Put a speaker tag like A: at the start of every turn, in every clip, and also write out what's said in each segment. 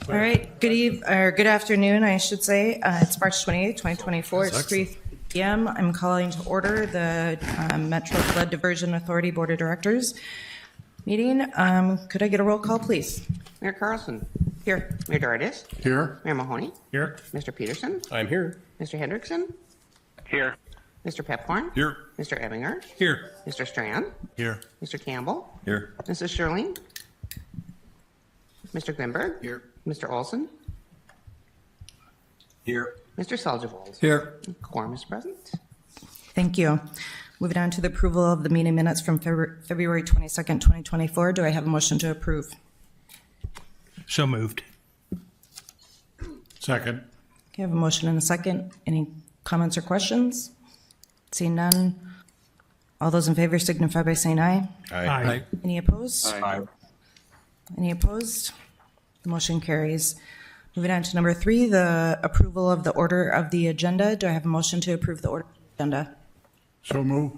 A: All right. Good afternoon, I should say. It's March 28th, 2024. It's 3 p.m. I'm calling to order the Metro Flood Diversion Authority Board of Directors meeting. Could I get a roll call, please?
B: Mayor Carlson.
A: Here.
B: Mayor Dardis.
C: Here.
B: Mayor Mahoney.
C: Here.
B: Mr. Peterson.
C: I'm here.
B: Mr. Hendrickson.
C: Here.
B: Mr. Pepcorn.
C: Here.
B: Mr. Ebinger.
C: Here.
B: Mr. Strand.
C: Here.
B: Mr. Campbell.
C: Here.
B: Mrs. Sherling. Mr. Grimberg.
C: Here.
B: Mr. Olson.
C: Here.
B: Mr. Seljavold.
C: Here.
B: Quorum is present.
A: Thank you. Moving on to the approval of the meeting minutes from February 22nd, 2024. Do I have a motion to approve?
C: So moved. Second.
A: Okay, I have a motion and a second. Any comments or questions? Seeing none. All those in favor signify by saying aye.
C: Aye.
A: Any opposed?
C: Aye.
A: Any opposed? The motion carries. Moving on to number 3, the approval of the order of the agenda. Do I have a motion to approve the order of the agenda?
C: So move.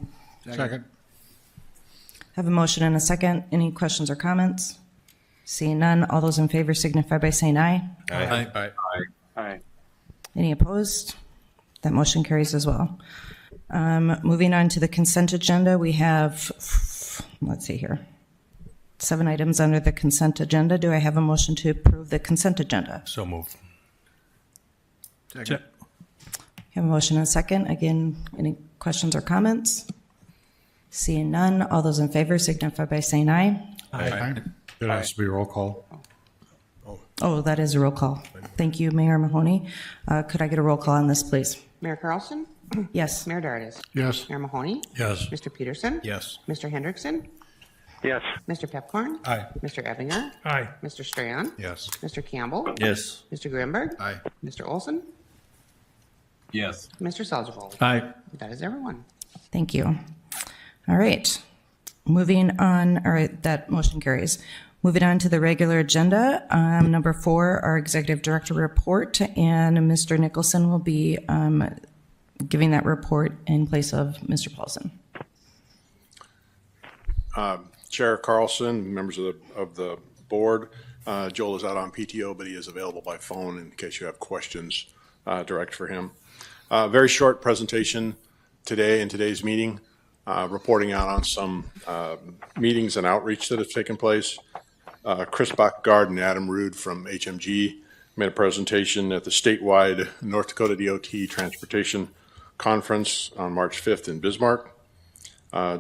C: Second.
A: I have a motion and a second. Any questions or comments? Seeing none. All those in favor signify by saying aye.
C: Aye. Aye. Aye.
A: Any opposed? That motion carries as well. Moving on to the consent agenda, we have, let's see here, 7 items under the consent agenda. Do I have a motion to approve the consent agenda?
C: So moved. Second.
A: I have a motion and a second. Again, any questions or comments? Seeing none. All those in favor signify by saying aye.
C: Aye. It has to be roll call.
A: Oh, that is a roll call. Thank you, Mayor Mahoney. Could I get a roll call on this, please?
B: Mayor Carlson.
A: Yes.
B: Mayor Dardis.
C: Yes.
B: Mayor Mahoney.
C: Yes.
B: Mr. Peterson.
C: Yes.
B: Mr. Hendrickson.
D: Yes.
B: Mr. Pepcorn.
C: Aye.
B: Mr. Ebinger.
D: Aye.
B: Mr. Strand.
C: Yes.
B: Mr. Campbell.
C: Yes.
B: Mr. Grimberg.
C: Aye.
B: Mr. Olson.
C: Yes.
B: Mr. Seljavold.
C: Aye.
B: That is everyone.
A: Thank you. All right. Moving on. All right. That motion carries. Moving on to the regular agenda. Number 4, our executive director report, and Mr. Nicholson will be giving that report in place of Mr. Paulson.
E: Chair Carlson, members of the board, Joel is out on PTO, but he is available by phone in case you have questions direct for him. Very short presentation today in today's meeting, reporting out on some meetings and outreach that have taken place. Chris Bachgard and Adam Rude from HMG made a presentation at the statewide North Dakota DOT Transportation Conference on March 5th in Bismarck.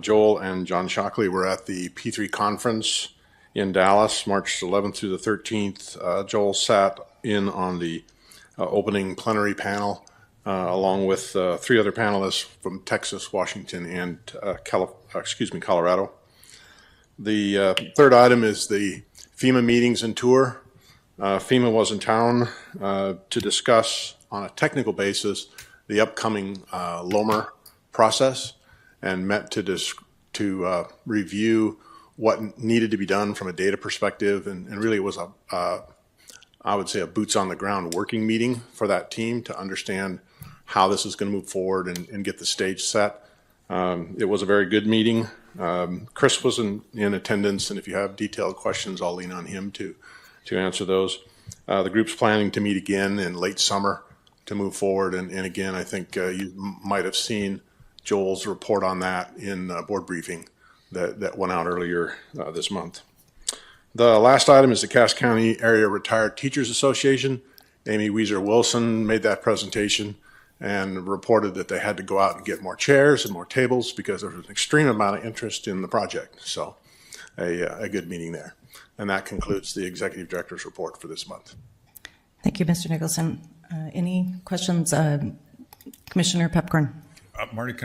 E: Joel and John Shockley were at the P3 conference in Dallas, March 11th through the 13th. Joel sat in on the opening plenary panel along with 3 other panelists from Texas, Washington, and Colorado. The third item is the FEMA meetings and tour. FEMA was in town to discuss on a technical basis the upcoming LOMR process and met to review what needed to be done from a data perspective. And really it was I would say a boots on the ground working meeting for that team to understand how this is going to move forward and get the stage set. It was a very good meeting. Chris was in attendance, and if you have detailed questions, I'll lean on him to answer those. The group's planning to meet again in late summer to move forward. And again, I think you might have seen Joel's report on that in a board briefing that went out earlier this month. The last item is the Cass County Area Retired Teachers Association. Amy Weiser-Wilson made that presentation and reported that they had to go out and get more chairs and more tables because there was an extreme amount of interest in the project. So a good meeting there. And that concludes the executive director's report for this month.
A: Thank you, Mr. Nicholson. Any questions? Commissioner Pepcorn.
F: Martin,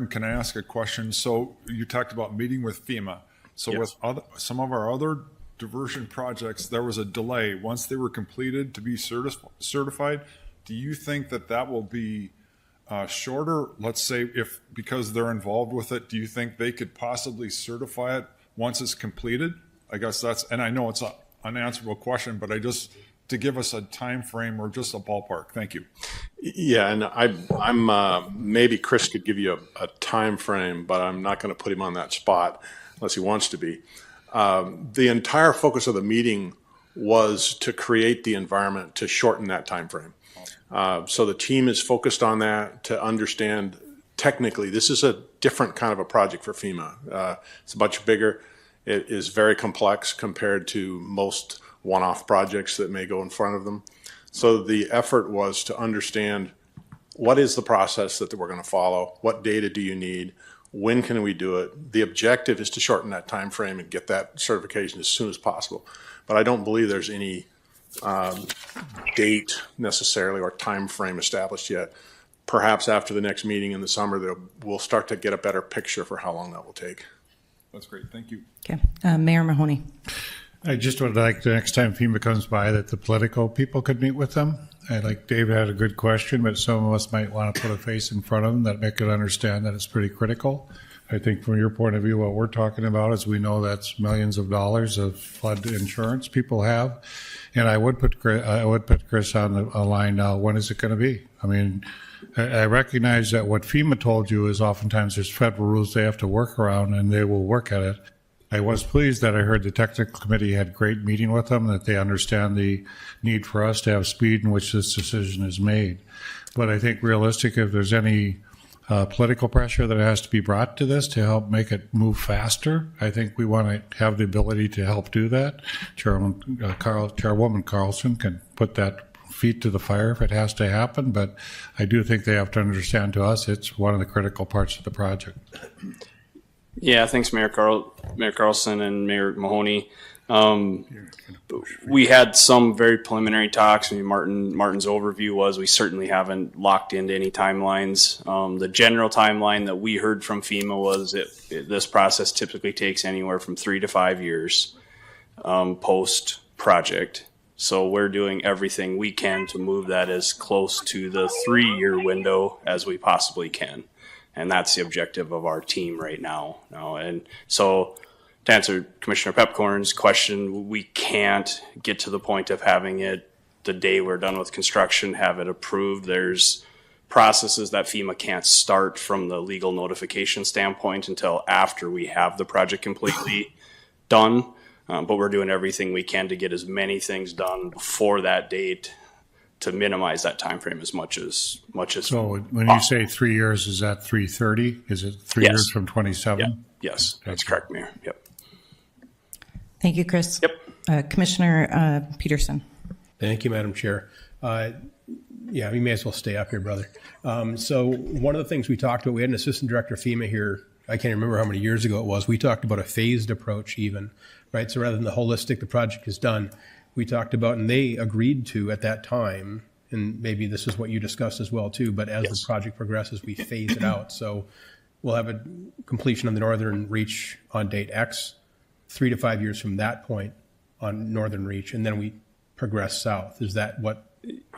F: can I ask a question? So you talked about meeting with FEMA. So
E: Yes.
F: with some of our other diversion projects, there was a delay. Once they were completed to be certified, do you think that will be shorter? Let's say because they're involved with it, do you think they could possibly certify it once it's completed? I guess and I know it's an unanswerable question, but to give us a time frame or just a ballpark. Thank you.
E: Yeah, and I'm maybe Chris could give you a time frame, but I'm not going to put him on that spot unless he wants to be. The entire focus of the meeting was to create the environment to shorten that time frame. So the team is focused on that to understand technically this is a different kind of a project for FEMA. It's much bigger. It is very complex compared to most one-off projects that may go in front of them. So the effort was to understand what is the process that we're going to follow, what data do you need, when can we do it. The objective is to shorten that time frame and get that certification as soon as possible. But I don't believe there's any date necessarily or time frame established yet. Perhaps after the next meeting in the summer, we'll start to get a better picture for how long that will take.
F: That's great. Thank you.
A: Okay. Mayor Mahoney.
D: I just would like the next time FEMA comes by that the political people could meet with them. I like Dave had a good question, but some of us might want to put a face in front of them that make it understand that it's pretty critical. I think from your point of view, what we're talking about is we know that's millions of dollars of flood insurance people have. And I would put Chris on a line now. When is it going to be? I mean, I recognize that what FEMA told you is oftentimes there's federal rules they have to work around, and they will work at it. I was pleased that I heard the technical committee had a great meeting with them, that they understand the need for us to have speed in which this decision is made. But I think realistic, if there's any political pressure that has to be brought to this to help make it move faster, I think we want to have the ability to help do that. Chairwoman Carlson can put that feet to the fire if it has to happen, but I do think they have to understand to us it's one of the critical parts of the project.
G: Yeah, thanks, Mayor Carlson and Mayor Mahoney. We had some very preliminary talks. I mean, Martin's overview was we certainly haven't locked into any timelines. The general timeline that we heard from FEMA was this process typically takes anywhere from 3 to 5 years post project. So we're doing everything we can to move that as close to the 3-year window as we possibly can. And that's the objective of our team right now. And so to answer Commissioner Pepcorn's question, we can't get to the point of having it the day we're done with construction, have it approved. There's processes that FEMA can't start from the legal notification standpoint until after we have the project completely done. But we're doing everything we can to get as many things done before that date to minimize that time frame as much as
D: So when you say 3 years, is that 330? Is it 3 years from 27?
G: Yeah. Yes, that's correct, Mayor. Yep.
A: Thank you, Chris.
G: Yep.
A: Commissioner Peterson.
H: Thank you, Madam Chair. Yeah, you may as well stay up here, brother. So one of the things we talked about, we had an assistant director of FEMA here, I can't remember how many years ago it was. We talked about a phased approach even, right? So rather than the holistic, the project is done, we talked about, and they agreed to at that time, and maybe this is what you discussed as well too, but as the project progresses, we phase it out. So we'll have a completion on the northern reach on date X, 3 to 5 years from that point on northern reach, and then we progress south. Is that what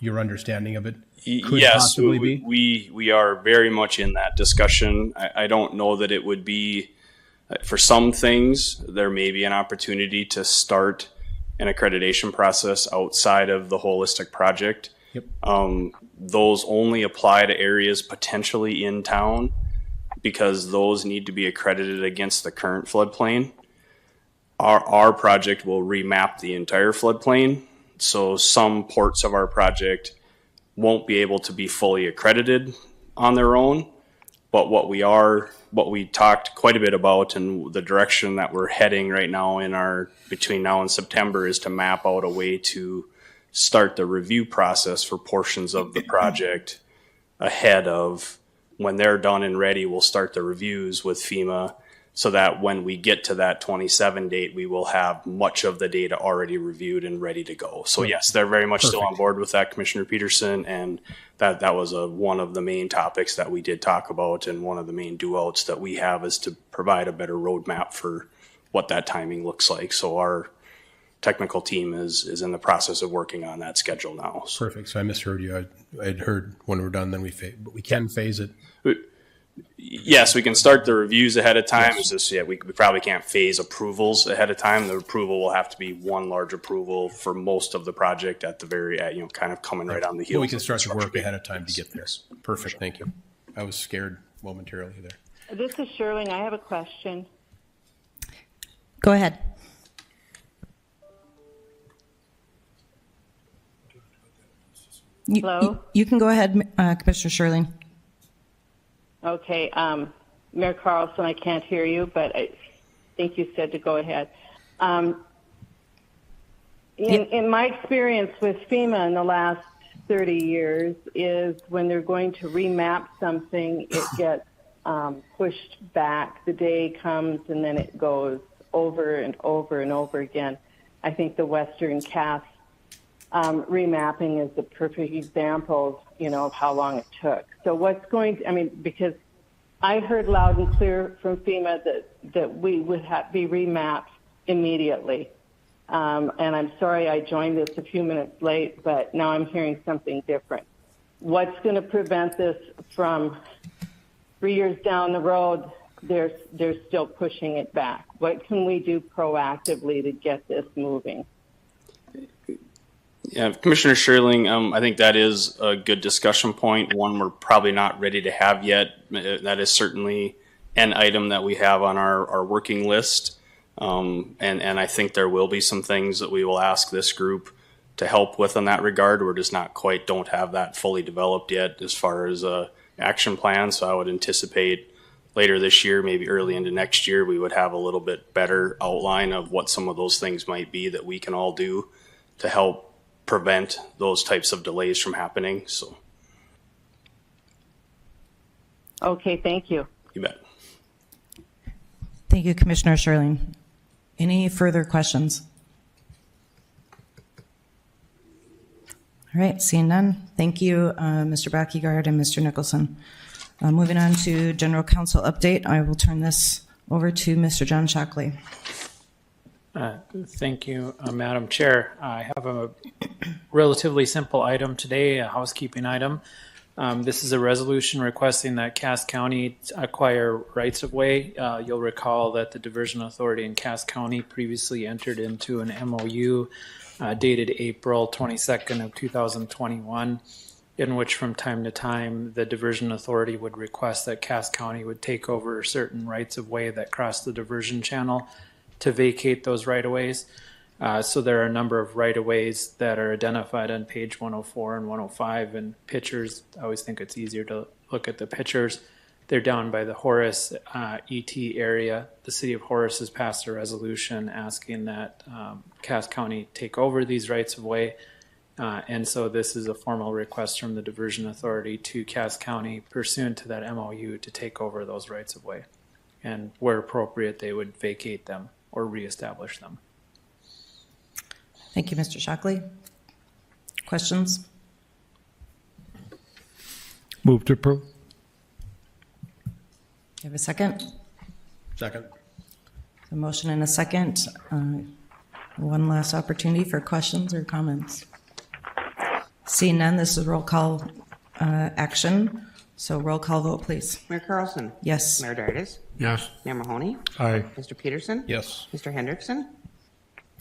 H: your understanding of it could possibly be?
G: We are very much in that discussion. I don't know that it would be, for some things, there may be an opportunity to start an accreditation process outside of the holistic project.
H: Yep.
G: Those only apply to areas potentially in town because those need to be accredited against the current floodplain. Our project will remap the entire floodplain. So some ports of our project won't be able to be fully accredited on their own. But what we talked quite a bit about and the direction that we're heading right now between now and September is to map out a way to start the review process for portions of the project ahead of when they're done and ready. We'll start the reviews with FEMA so that when we get to that 27 date, we will have much of the data already reviewed and ready to go. So yes, they're very much still on board with that, Commissioner Peterson, and that was one of the main topics that we did talk about, and one of the main do-outs that we have is to provide a better roadmap for what that timing looks like. So our technical team is in the process of working on that schedule now. So.
H: Perfect. So I misheard you. I'd heard when we're done, then but we can phase it.
G: Yes, we can start the reviews ahead of time. Yes. It's just, we probably can't phase approvals ahead of time. The approval will have to be one large approval for most of the project at the very, kind of coming right on the heels.
H: Well, we can start the work ahead of time to get there. Perfect. Sure. Thank you. I was scared momentarily there.
I: This is Shirley. I have a question.
A: Go ahead.
I: Hello?
A: You can go ahead, Commissioner Sherling.
I: Okay, Mayor Carlson, I can't hear you, but I think you said to go ahead. In my experience with FEMA in the last 30 years is when they're going to remap something, it gets pushed back. The day comes and then it goes over and over and over again. I think the Western Cass remapping is the perfect example, of how long it took. So what's going to, because I heard loud and clear from FEMA that we would be remapped immediately. And I'm sorry I joined this a few minutes late, but now I'm hearing something different. What's going to prevent this from 3 years down the road, they're still pushing it back? What can we do proactively to get this moving?
G: Yeah, Commissioner Sherling, I think that is a good discussion point, one we're probably not ready to have yet. That is certainly an item that we have on our working list. And I think there will be some things that we will ask this group to help with in that regard. We're just don't have that fully developed yet as far as action plan. So I would anticipate later this year, maybe early into next year, we would have a little bit better outline of what some of those things might be that we can all do to help prevent those types of delays from happening. So.
I: Okay, thank you.
G: You bet.
A: Thank you, Commissioner Sherling. Any further questions? All right, seeing none. Thank you, Mr. Backyard and Mr. Nicholson. Moving on to General Counsel update, I will turn this over to Mr. John Shockley.
J: Thank you, Madam Chair. I have a relatively simple item today, a housekeeping item. This is a resolution requesting that Cass County acquire rights-of-way. You'll recall that the Diversion Authority in Cass County previously entered into an MOU dated April 22nd of 2021, in which from time to time the Diversion Authority would request that Cass County would take over certain rights-of-way that cross the diversion channel to vacate those right-of-ways. So there are a number of right-of-ways that are identified on page 104 and 105 and pictures. I always think it's easier to look at the pictures. They're down by the Horace ET area. The city of Horace has passed a resolution asking that Cass County take over these rights-of-way. And so this is a formal request from the Diversion Authority to Cass County pursuant to that MOU to take over those rights-of-way. And where appropriate, they would vacate them or reestablish them.
A: Thank you, Mr. Shockley. Questions?
D: Move to approve.
A: You have a second?
H: Second.
A: A motion and a second. One last opportunity for questions or comments. Seeing none, this is roll call action. So roll call vote, please.
B: Mayor Carlson?
A: Yes.
B: Mayor Dardis?
C: Yes.
B: Mayor Mahoney?
D: Aye.
B: Mr. Peterson?
H: Yes.
B: Mr. Hendrickson?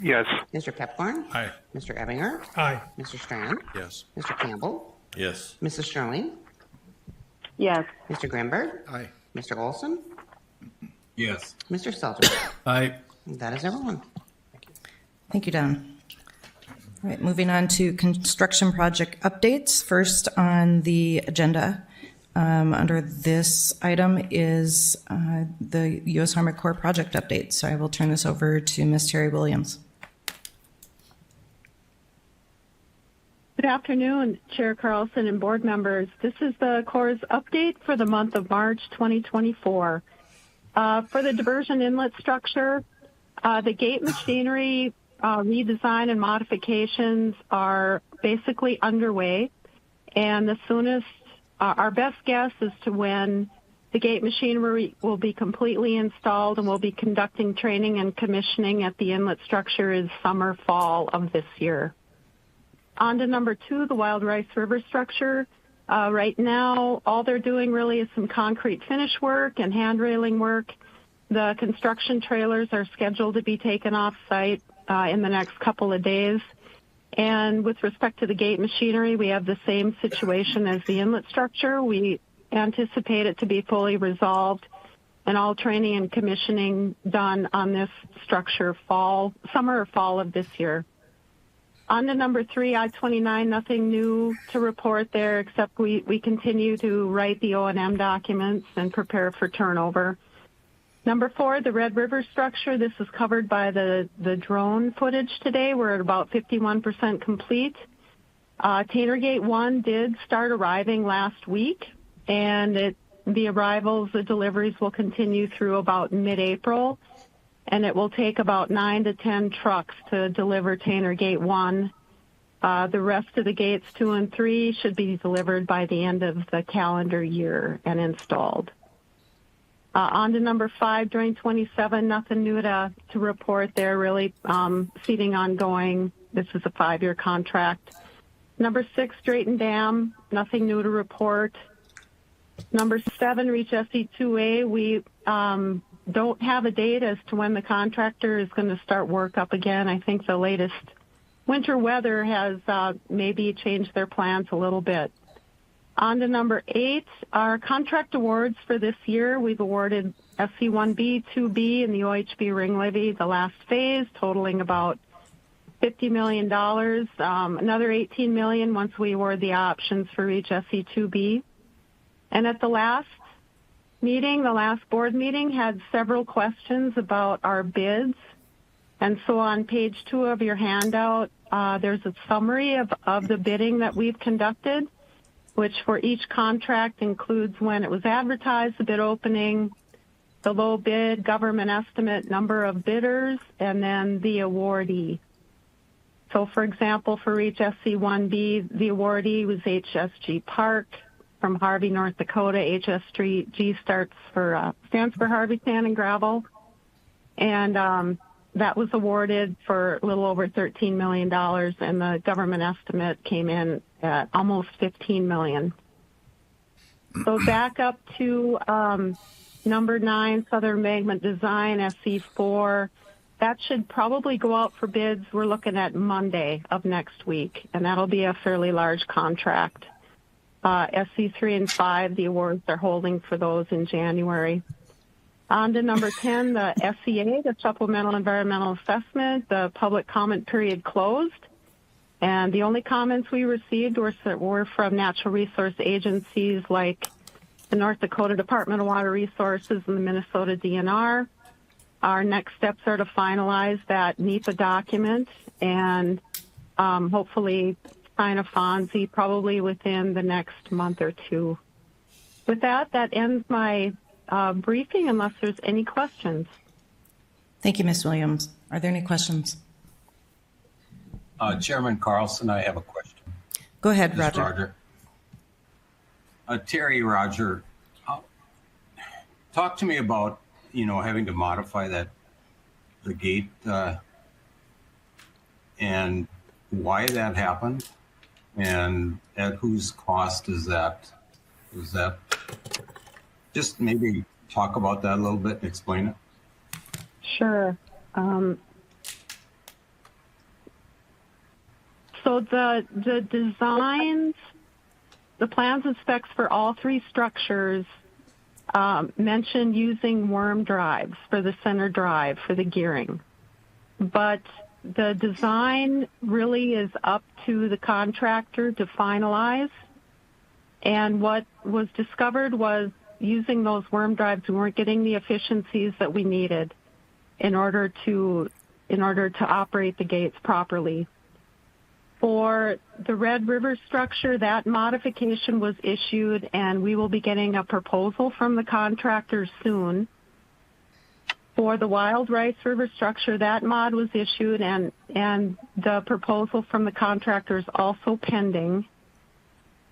C: Yes.
B: Mr. Pepcorn?
F: Aye.
B: Mr. Ebinger?
C: Aye.
B: Mr. Strand?
C: Yes.
B: Mr. Campbell?
C: Yes.
B: Mrs. Sterling?
I: Yes.
B: Mr. Grimberg?
C: Aye.
B: Mr. Olson?
C: Yes.
B: Mr. Stelter?
H: Aye.
B: That is everyone.
A: Thank you, Don. All right, moving on to construction project updates. First on the agenda under this item is the U.S. Army Corps project update. So I will turn this over to Ms. Terry Williams.
K: Good afternoon, Chair Carlson and board members. This is the Corps' update for the month of March 2024. For the diversion inlet structure, the gate machinery redesign and modifications are basically underway, and the soonest, our best guess as to when the gate machinery will be completely installed and we'll be conducting training and commissioning at the inlet structure is summer, fall of this year. On to number 2, the Wild Rice River structure. Right now, all they're doing really is some concrete finish work and hand railing work. The construction trailers are scheduled to be taken off site in the next couple of days. And with respect to the gate machinery, we have the same situation as the inlet structure. We anticipate it to be fully resolved and all training and commissioning done on this structure summer or fall of this year. On to number 3, I-29, nothing new to report there, except we continue to write the O&M documents and prepare for turnover. Number 4, the Red River structure. This is covered by the drone footage today. We're at about 51% complete. Tanner Gate 1 did start arriving last week, and the arrivals, the deliveries will continue through about mid-April, and it will take about 9 to 10 trucks to deliver Tanner Gate 1. The rest of the gates 2 and 3 should be delivered by the end of the calendar year and installed. On to number 5, during 27, nothing new to report there, really. Seating ongoing. This is a 5-year contract. Number 6, Drayton Dam, nothing new to report. Number 7, Reach SE2A, we don't have a date as to when the contractor is going to start work up again. I think the latest winter weather has maybe changed their plans a little bit. On to number 8, our contract awards for this year. We've awarded SC1B, 2B, and the OHB ring levy, the last phase, totaling about $50 million. Another $18 million once we award the options for each SC2B. And at the last meeting, the last board meeting, had several questions about our bids. And so on page 2 of your handout, there's a summary of the bidding that we've conducted, which for each contract includes when it was advertised, the bid opening, the low bid, government estimate, number of bidders, and then the awardee. So, for example, for each SC1B, the awardee was HSG Park from Harvey, North Dakota. HSG stands for Harvey Sand and Gravel. And that was awarded for a little over $13 million, and the government estimate came in at almost $15 million. So back up to number 9, Southern Magnet Design, SC4. That should probably go out for bids. We're looking at Monday of next week, and that'll be a fairly large contract. SC3 and 5, the awards are holding for those in January. On to number 10, the SEA, the Supplemental Environmental Assessment. The public comment period closed, and the only comments we received were from natural resource agencies like the North Dakota Department of Water Resources and the Minnesota DNR. Our next steps are to finalize that NEPA document and hopefully sign a FONSI probably within the next month or 2. With that ends my briefing, unless there's any questions.
A: Thank you, Ms. Williams. Are there any questions?
L: Chairman Carlson, I have a question.
A: Go ahead,
L: This is
A: Roger.
L: Terry, Roger, talk to me about, having to modify the gate and why that happened and at whose cost is that? Is that just maybe talk about that a little bit and explain it?
K: Sure. So the designs, the plans and specs for all 3 structures mentioned using worm drives for the center drive for the gearing. But the design really is up to the contractor to finalize. And what was discovered was using those worm drives, we weren't getting the efficiencies that we needed in order to operate the gates properly. For the Red River structure, that modification was issued, and we will be getting a proposal from the contractor soon. For the Wild Rice River structure, that mod was issued, and the proposal from the contractor is also pending.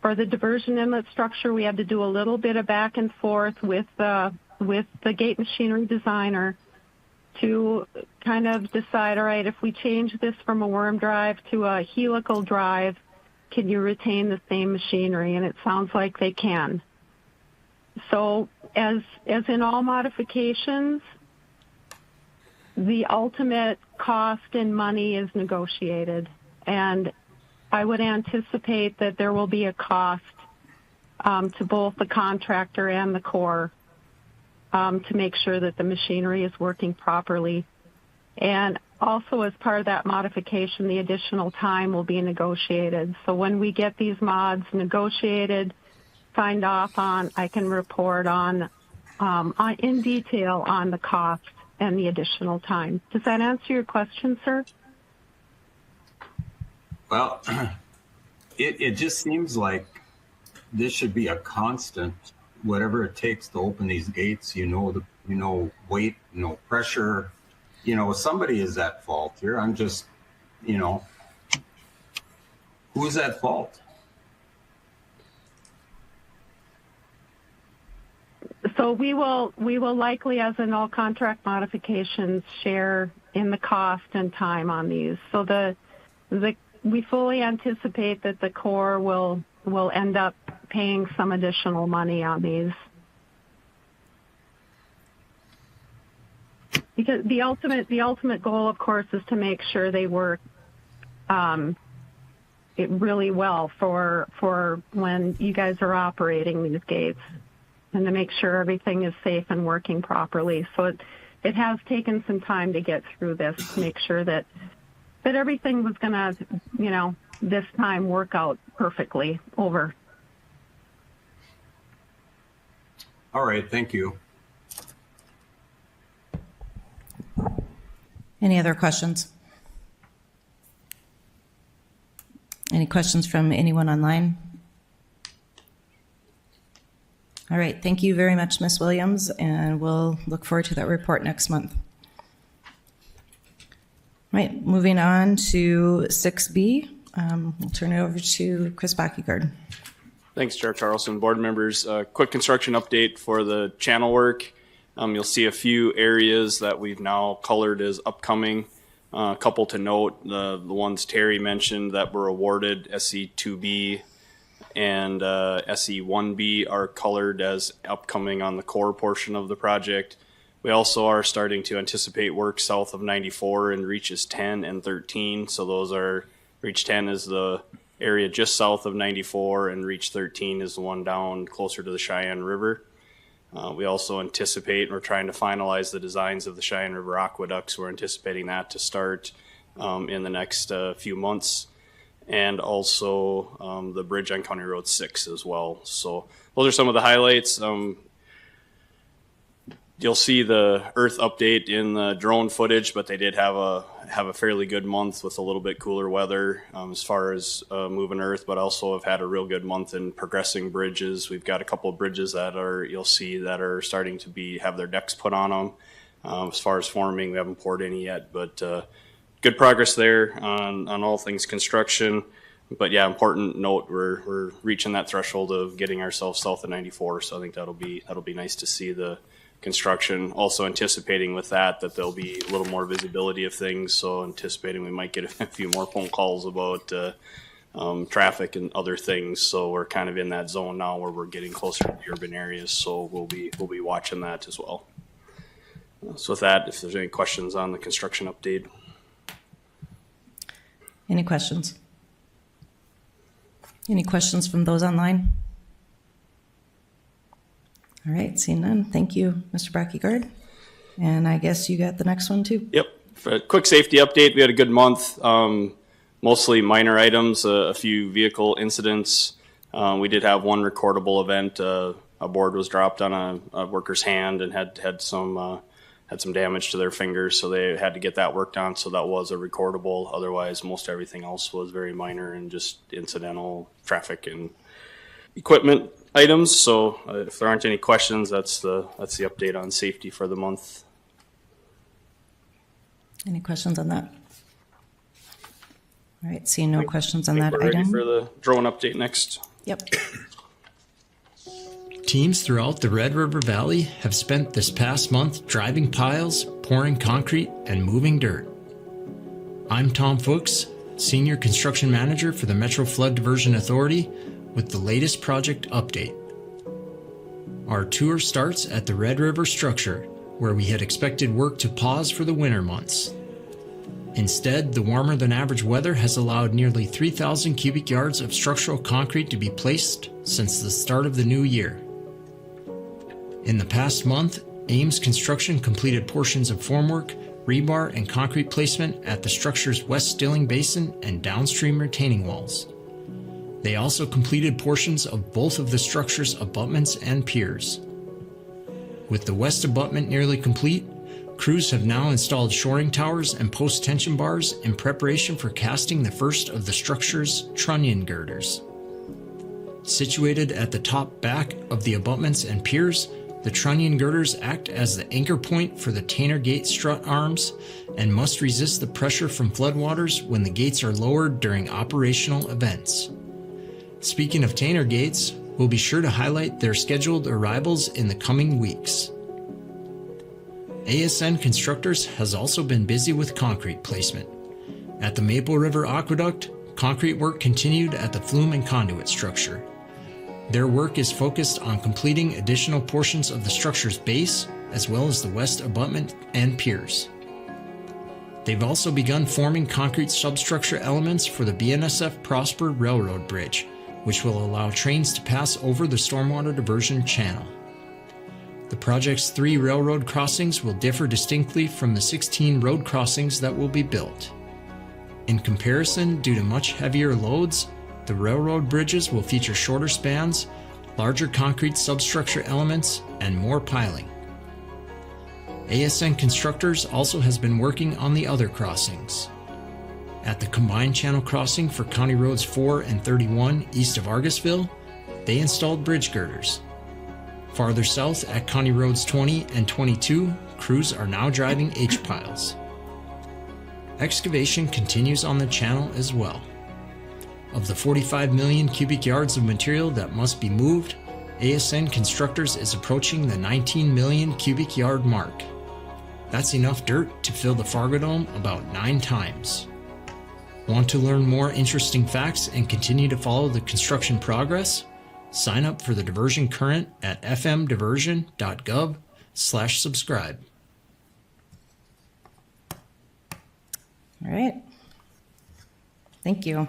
K: For the diversion inlet structure, we had to do a little bit of back and forth with the gate machinery designer to kind of decide, all right, if we change this from a worm drive to a helical drive, can you retain the same machinery? And it sounds like they can. So as in all modifications, the ultimate cost in money is negotiated. And I would anticipate that there will be a cost to both the contractor and the Corps to make sure that the machinery is working properly. And also as part of that modification, the additional time will be negotiated. So when we get these mods negotiated, signed off on, I can report on in detail on the cost and the additional time. Does that answer your question, sir?
L: Well, it just seems like this should be a constant, whatever it takes to open these gates, weight, pressure, somebody is at fault here. I'm just, who's at fault?
K: So we will likely, as in all contract modifications, share in the cost and time on these. So we fully anticipate that the Corps will end up paying some additional money on these. Because the ultimate goal, of course, is to make sure they work really well for when you guys are operating these gates, and to make sure everything is safe and working properly. So it has taken some time to get through this to make sure that everything was going to, this time work out perfectly. Over.
L: All right, thank you.
A: Any other questions? Any questions from anyone online? All right, thank you very much, Ms. Williams, and we'll look forward to that report next month. All right, moving on to 6B, we'll turn it over to Chris Backyard.
G: Thanks, Chair Carlson. Board members, quick construction update for the channel work. You'll see a few areas that we've now colored as upcoming. A couple to note, the ones Terry mentioned that were awarded, SE2B and SE1B, are colored as upcoming on the core portion of the project. We also are starting to anticipate work south of 94 in reaches 10 and 13. So those are, reach 10 is the area just south of 94, and reach 13 is the one down closer to the Cheyenne River. We also anticipate, we're trying to finalize the designs of the Cheyenne River aqueducts. We're anticipating that to start in the next few months, and also the bridge on County Road 6 as well. So those are some of the highlights. You'll see the Earth update in the drone footage, but they did have a fairly good month with a little bit cooler weather as far as moving Earth, but also have had a real good month in progressing bridges. We've got a couple of bridges that you'll see that are starting to have their decks put on them. As far as forming, we haven't poured any yet, but good progress there on all things construction. But yeah, important note, we're reaching that threshold of getting ourselves south of 94, so I think that'll be nice to see the construction. Also anticipating with that there'll be a little more visibility of things, so anticipating we might get a few more phone calls about traffic and other things. So we're kind of in that zone now where we're getting closer to the urban areas, so we'll be watching that as well. So with that, if there's any questions on the construction update.
A: Any questions? Any questions from those online? All right, seeing none. Thank you, Mr. Backyard. And I guess you got the next one too.
G: Yep. For a quick safety update, we had a good month. Mostly minor items, a few vehicle incidents. We did have one recordable event. A board was dropped on a worker's hand and had some damage to their fingers, so they had to get that worked on. So that was a recordable. Otherwise, most everything else was very minor and just incidental traffic and equipment items. So if there aren't any questions, that's the update on safety for the month.
A: Any questions on that? All right, seeing no questions on that
G: we're ready
A: item.
G: for the drone update next.
A: Yep.
M: Teams throughout the Red River Valley have spent this past month driving piles, pouring concrete, and moving dirt. I'm Tom Fuchs, Senior Construction Manager for the Metro Flood Diversion Authority, with the latest project update. Our tour starts at the Red River structure, where we had expected work to pause for the winter months. Instead, the warmer than average weather has allowed nearly 3,000 cubic yards of structural concrete to be placed since the start of the new year. In the past month, Ames Construction completed portions of formwork, rebar and concrete placement at the structure's west stilling basin and downstream retaining walls. They also completed portions of both of the structure's abutments and piers. With the west abutment nearly complete, crews have now installed shoring towers and post-tension bars in preparation for casting the first of the structure's trunnion girders. Situated at the top back of the abutments and piers, the trunnion girders act as the anchor point for the Tanner Gate strut arms and must resist the pressure from floodwaters when the gates are lowered during operational events. Speaking of Tanner Gates, we'll be sure to highlight their scheduled arrivals in the coming weeks. ASN Constructors has also been busy with concrete placement. At the Maple River Aqueduct, concrete work continued at the flume and conduit structure. Their work is focused on completing additional portions of the structure's base, as well as the west abutment and piers. They've also begun forming concrete substructure elements for the BNSF Prosper Railroad Bridge, which will allow trains to pass over the stormwater diversion channel. The project's 3 railroad crossings will differ distinctly from the 16 road crossings that will be built. In comparison, due to much heavier loads, the railroad bridges will feature shorter spans, larger concrete substructure elements, and more piling. ASN Constructors also has been working on the other crossings. At the combined channel crossing for County Roads 4 and 31 east of Argusville, they installed bridge girders. Farther south at County Roads 20 and 22, crews are now driving H-piles. Excavation continues on the channel as well. Of the 45 million cubic yards of material that must be moved, ASN Constructors is approaching the 19 million cubic yard mark. That's enough dirt to fill the Fargo Dome about 9 times. Want to learn more interesting facts and continue to follow the construction progress? Sign up for the Diversion Current at fmdiversion.gov/subscribe.
A: All right. Thank you.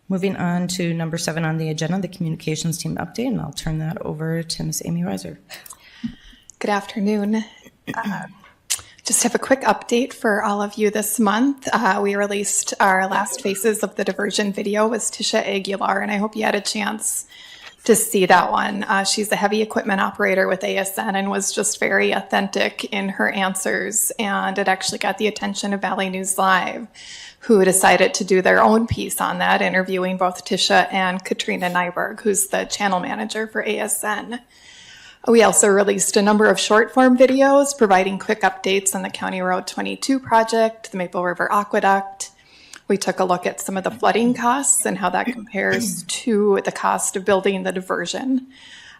A: Moving on to number 7 on the agenda, the communications team update, and I'll turn that over to Ms. Amy Weiser.
N: Good afternoon. Just have a quick update for all of you this month. We released our last Faces of the Diversion video with Tisha Aguilar, and I hope you had a chance to see that one. She's a heavy equipment operator with ASN and was just very authentic in her answers, and it actually got the attention of Valley News Live, who decided to do their own piece on that, interviewing both Tisha and Katrina Nyberg, who's the channel manager for ASN. We also released a number of short-form videos providing quick updates on the County Road 22 project, the Maple River Aqueduct. We took a look at some of the flooding costs and how that compares to the cost of building the diversion.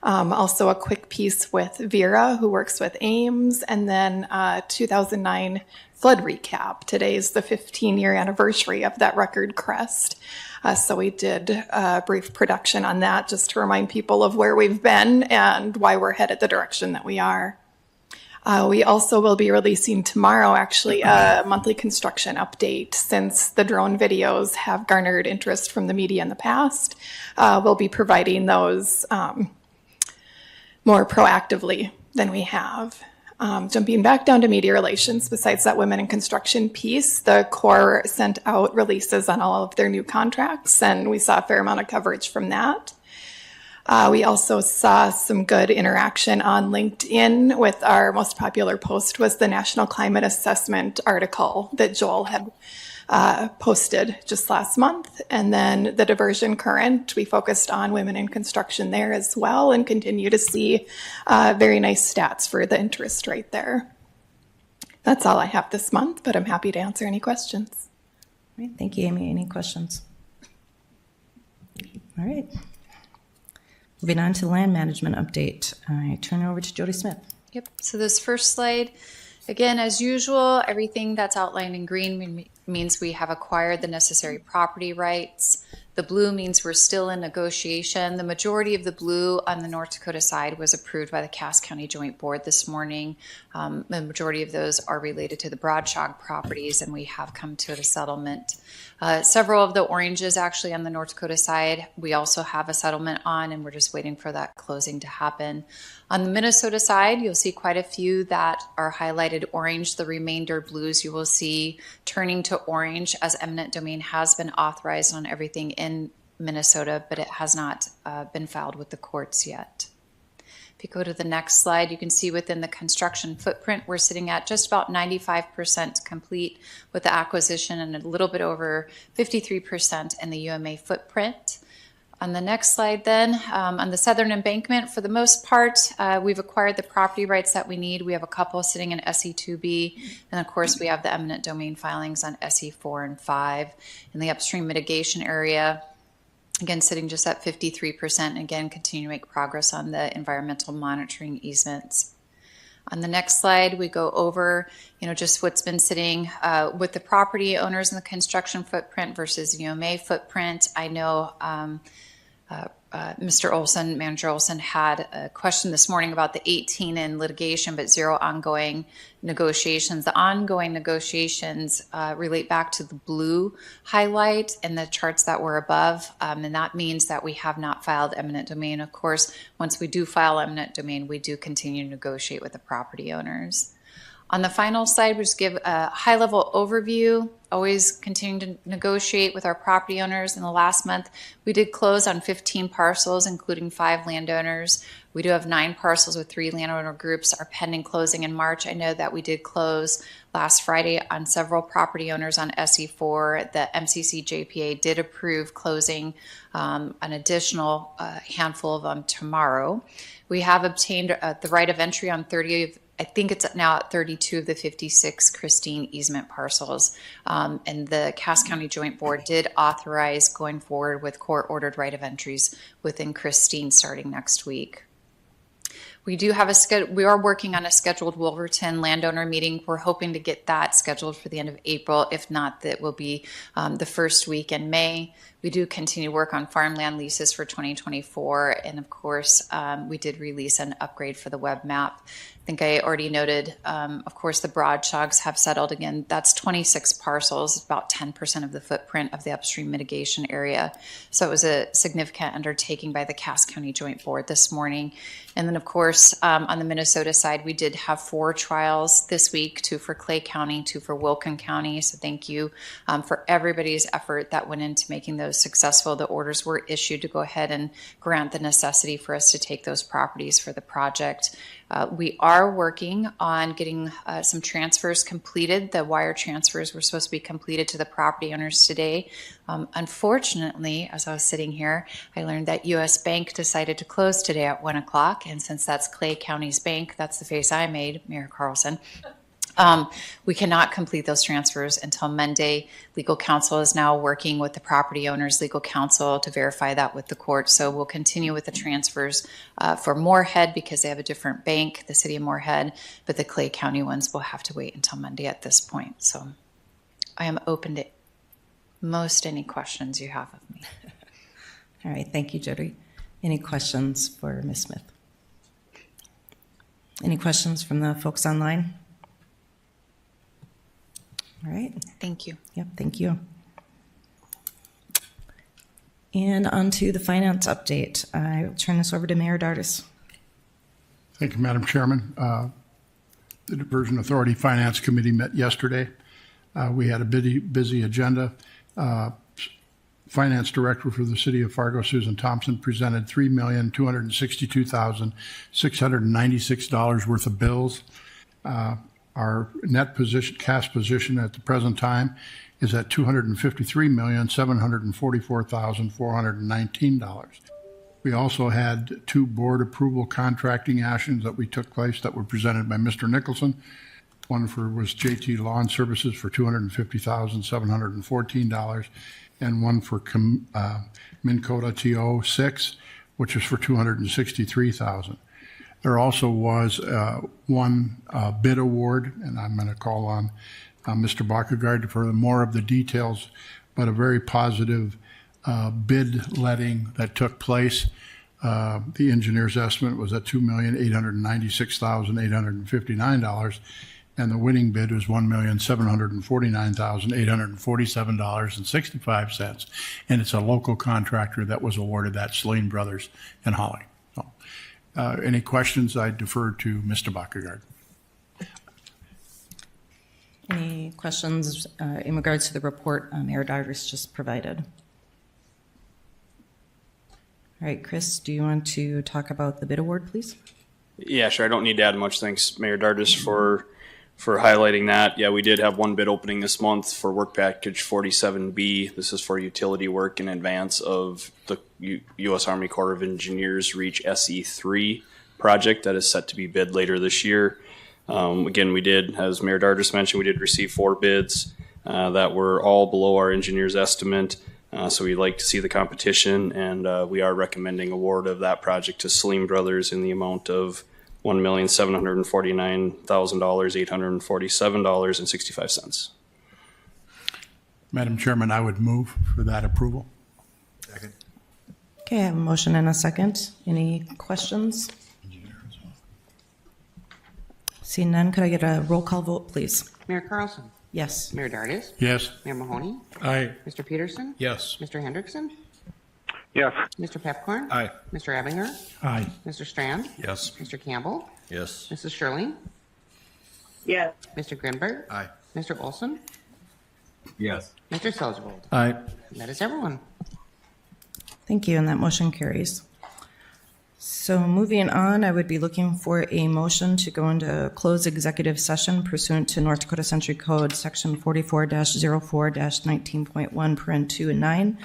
N: Also a quick piece with Vera, who works with Ames, and then 2009 flood recap. Today is the 15-year anniversary of that record crest. So we did a brief production on that just to remind people of where we've been and why we're headed the direction that we are. We also will be releasing tomorrow, actually, a monthly construction update. Since the drone videos have garnered interest from the media in the past, we'll be providing those more proactively than we have. Jumping back down to media relations, besides that women in construction piece, the Corps sent out releases on all of their new contracts, and we saw a fair amount of coverage from that. We also saw some good interaction on LinkedIn with our most popular post was the National Climate Assessment article that Joel had posted just last month. And then the Diversion Current, we focused on women in construction there as well and continue to see very nice stats for the interest rate there. That's all I have this month, but I'm happy to answer any questions.
A: All right, thank you, Amy. Any questions? All right. Moving on to the land management update. I turn it over to Jody Smith.
O: Yep. So this first slide, again, as usual, everything that's outlined in green means we have acquired the necessary property rights. The blue means we're still in negotiation. The majority of the blue on the North Dakota side was approved by the Cass County Joint Board this morning. The majority of those are related to the Broadshog properties, and we have come to a settlement. Several of the oranges actually on the North Dakota side, we also have a settlement on, and we're just waiting for that closing to happen. On the Minnesota side, you'll see quite a few that are highlighted orange. The remainder blues you will see turning to orange as eminent domain has been authorized on everything in Minnesota, but it has not been filed with the courts yet. If you go to the next slide, you can see within the construction footprint, we're sitting at just about 95% complete with the acquisition and a little bit over 53% in the UMA footprint. On the next slide then, on the southern embankment, for the most part, we've acquired the property rights that we need. We have a couple sitting in SE2B, and of course we have the eminent domain filings on SE4 and 5. In the upstream mitigation area, again, sitting just at 53%, and again, continue to make progress on the environmental monitoring easements. On the next slide, we go over, just what's been sitting with the property owners in the construction footprint versus UMA footprint. I know Mr. Olson, Manager Olson, had a question this morning about the 18 in litigation, but 0 ongoing negotiations. The ongoing negotiations relate back to the blue highlight and the charts that were above, and that means that we have not filed eminent domain. Of course, once we do file eminent domain, we do continue to negotiate with the property owners. On the final slide, we just give a high-level overview, always continuing to negotiate with our property owners. In the last month, we did close on 15 parcels, including 5 landowners. We do have 9 parcels with 3 landowner groups are pending closing in March. I know that we did close last Friday on several property owners on SE4. The MCC JPA did approve closing an additional handful of them tomorrow. We have obtained the right of entry on 30 of I think it's now at 32 of the 56 Christine easement parcels. And the Cass County Joint Board did authorize going forward with court-ordered right of entries within Christine starting next week. We do have we are working on a scheduled Wolverton landowner meeting. We're hoping to get that scheduled for the end of April. If not, that will be the first week in May. We do continue to work on farmland leases for 2024. And of course, we did release an upgrade for the web map. I think I already noted, of course, the Broadshogs have settled again. That's 26 parcels, about 10% of the footprint of the upstream mitigation area. So it was a significant undertaking by the Cass County Joint Board this morning. And then, of course, on the Minnesota side, we did have 4 trials this week, 2 for Clay County, 2 for Wilkin County. So thank you for everybody's effort that went into making those successful. The orders were issued to go ahead and grant the necessity for us to take those properties for the project. We are working on getting some transfers completed. The wire transfers were supposed to be completed to the property owners today. Unfortunately, as I was sitting here, I learned that U.S. Bank decided to close today at 1 o'clock. And since that's Clay County's bank, that's the face I made, Mayor Carlson. We cannot complete those transfers until Monday. Legal counsel is now working with the property owners' legal counsel to verify that with the court. So we'll continue with the transfers for Moorhead because they have a different bank, the city of Moorhead, but the Clay County ones will have to wait until Monday at this point. So I am open to most any questions you have of me.
A: All right, thank you, Jody. Any questions for Ms. Smith? Any questions from the folks online? All right.
O: Thank you.
A: Yep, thank you. And on to the finance update. I will turn this over to Mayor Dardis.
P: Thank you, Madam Chairman. The Diversion Authority Finance Committee met yesterday. We had a busy agenda. Finance Director for the City of Fargo, Susan Thompson, presented $3,262,696 worth of bills. Our net position, cash position at the present time is at $253,744,419. We also had 2 board approval contracting actions that took place that were presented by Mr. Nicholson. One was JT Lawn Services for $250,714, and one for Mincota TO 6, which is for $263,000. There also was one bid award, and I'm going to call on Mr. Bakkegaard for more of the details, but a very positive bid letting that took place. The engineer's estimate was at $2,896,859, and the winning bid was $1,749,847.65. And it's a local contractor that was awarded that, Celine Brothers in Holly. So, any questions? I defer to Mr. Bakkegaard.
A: Any questions in regards to the report Mayor Divers just provided? All right, Chris, do you want to talk about the bid award, please?
G: Yeah, sure. I don't need to add much. Thanks, Mayor Dargis, for highlighting that. Yeah, we did have one bid opening this month for work package 47B. This is for utility work in advance of the U.S. Army Corps of Engineers REACH SE3 project that is set to be bid later this year. Again, we did, as Mayor Dargis mentioned, we did receive 4 bids that were all below our engineer's estimate. So we'd like to see the competition, and we are recommending award of that project to Celine Brothers in the amount of $1,749,847.65.
P: Madam Chairman, I would move for that approval.
A: Okay, I have a motion and a second. Any questions? Seeing none, could I get a roll call vote, please?
B: Mayor Carlson.
A: Yes.
B: Mayor Dargis.
P: Yes.
B: Mayor Mahoney.
D: Aye.
B: Mr. Peterson.
H: Yes.
B: Mr. Hendrickson.
C: Yes.
B: Mr. Pepcorn.
C: Aye.
B: Mr. Ebinger.
P: Aye.
B: Mr. Strand.
C: Yes.
B: Mr. Campbell.
C: Yes.
B: Mrs. Shirley.
I: Yes.
B: Mr. Grinberg.
C: Aye.
B: Mr. Olson.
L: Yes.
B: Mr. Selzvold.
D: Aye.
B: That is everyone.
A: Thank you, and that motion carries. So moving on, I would be looking for a motion to go into closed executive session pursuant to North Dakota Century Code Section 44-04-19.1, paren 2 and 9,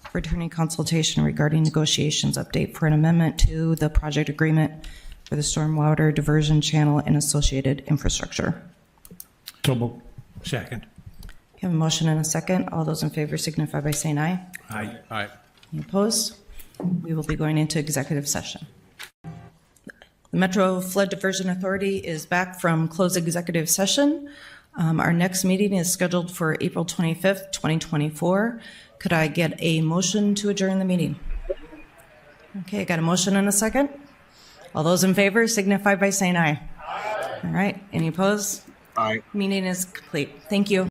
A: for attorney consultation regarding negotiations update for an amendment to the project agreement for the stormwater diversion channel and associated infrastructure.
D: Second.
A: You have a motion and a second. All those in favor signify by saying aye.
D: Aye. Aye.
A: Any opposed? We will be going into executive session. The Metro Flood Diversion Authority is back from closed executive session. Our next meeting is scheduled for April 25th, 2024. Could I get a motion to adjourn the meeting? Okay, I got a motion and a second. All those in favor signify by saying aye. All right, any opposed?
L: Aye.
A: Meeting is complete. Thank you.